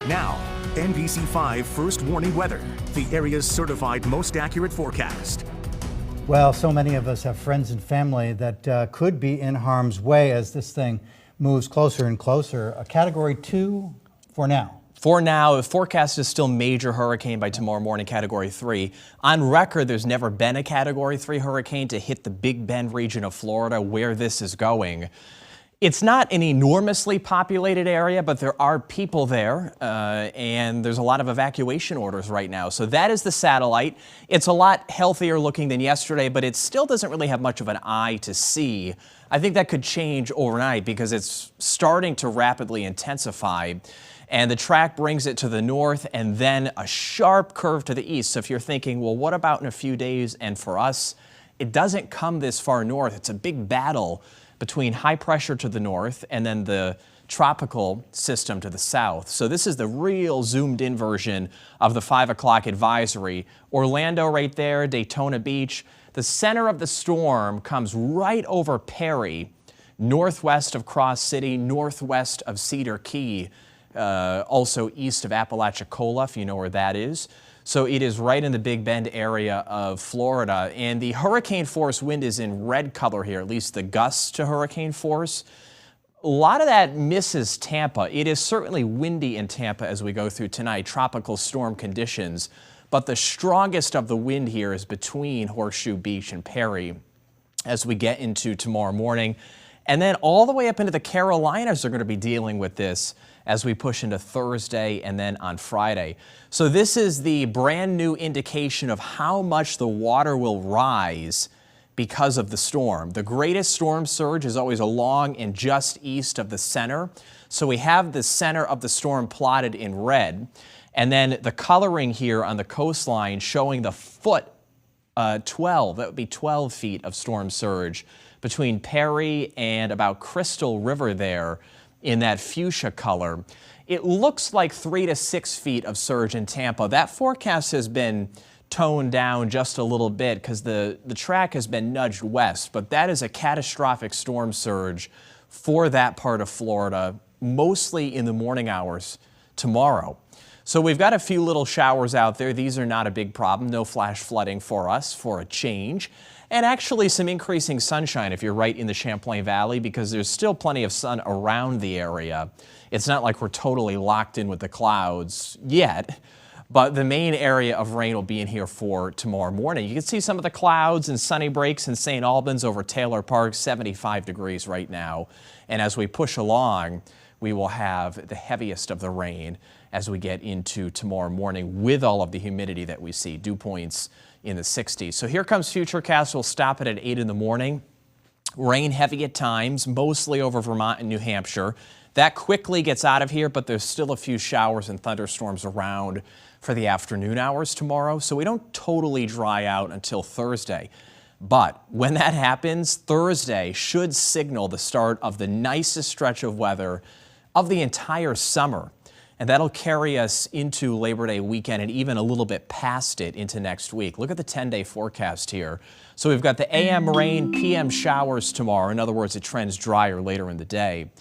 Now, NBC5 First Warning Weather, the area's certified most accurate forecast. Well, so many of us have friends and family that could be in harm's way as this thing moves closer and closer. A Category 2 for now. For now, the forecast is still major hurricane by tomorrow morning, Category 3. On record, there's never been a Category 3 hurricane to hit the Big Bend region of Florida where this is going. It's not an enormously populated area, but there are people there, and there's a lot of evacuation orders right now. So that is the satellite. It's a lot healthier looking than yesterday, but it still doesn't really have much of an eye to see. I think that could change overnight because it's starting to rapidly intensify. And the track brings it to the north and then a sharp curve to the east. So if you're thinking, well, what about in a few days? And for us, it doesn't come this far north. It's a big battle between high pressure to the north and then the tropical system to the south. So this is the real zoomed in version of the 5 o'clock advisory. Orlando right there, Daytona Beach. The center of the storm comes right over Perry, northwest of Cross City, northwest of Cedar Key, also east of Apalachicola, if you know where that is. So it is right in the Big Bend area of Florida. And the hurricane force wind is in red color here, at least the gusts to hurricane force. A lot of that misses Tampa. It is certainly windy in Tampa as we go through tonight, tropical storm conditions. But the strongest of the wind here is between Horseshoe Beach and Perry as we get into tomorrow morning. And then all the way up into the Carolinas are going to be dealing with this as we push into Thursday and then on Friday. So this is the brand new indication of how much the water will rise because of the storm. The greatest storm surge is always along and just east of the center. So we have the center of the storm plotted in red. And then the coloring here on the coastline showing the foot 12, that would be 12 feet of storm surge between Perry and about Crystal River there in that fuchsia color. It looks like 3 to 6 feet of surge in Tampa. That forecast has been toned down just a little bit because the track has been nudged west, but that is a catastrophic storm surge for that part of Florida, mostly in the morning hours tomorrow. So we've got a few little showers out there. These are not a big problem. No flash flooding for us for a change. And actually some increasing sunshine if you're right in the Champlain Valley because there's still plenty of sun around the area. It's not like we're totally locked in with the clouds yet, but the main area of rain will be in here for tomorrow morning. You can see some of the clouds and sunny breaks in St. Albans over Taylor Park, 75 degrees right now. And as we push along, we will have the heaviest of the rain as we get into tomorrow morning with all of the humidity that we see, dew points in the 60s. So here comes Futurecast. We'll stop it at 8 in the morning. Rain heavy at times, mostly over Vermont and New Hampshire. That quickly gets out of here, but there's still a few showers and thunderstorms around for the afternoon hours tomorrow. So we don't totally dry out until Thursday. But when that happens, Thursday should signal the start of the nicest stretch of weather of the entire summer. And that'll carry us into Labor Day weekend and even a little bit past it into next week. Look at the 10-day forecast here. So we've got the AM rain, PM showers tomorrow. In other words, it trends drier later in the day.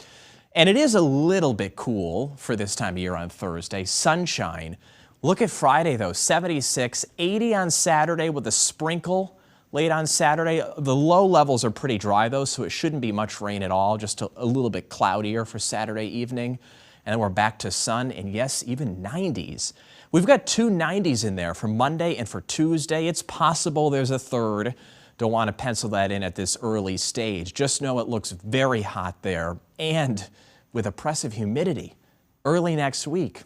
And it is a little bit cool for this time of year on Thursday. Sunshine. Look at Friday, though, 76, 80 on Saturday with a sprinkle late on Saturday. The low levels are pretty dry, though, so it shouldn't be much rain at all, just a little bit cloudier for Saturday evening. And then we're back to sun and, yes, even 90s. We've got 2 90s in there for Monday and for Tuesday. It's possible there's a third. Don't want to pencil that in at this early stage. Just know it looks very hot there and with oppressive humidity early next week.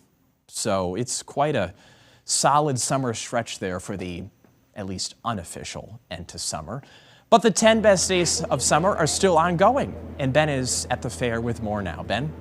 So it's quite a solid summer stretch there for the at least unofficial end to summer. But the 10 best days of summer are still ongoing. And Ben is at the fair with more now. Ben?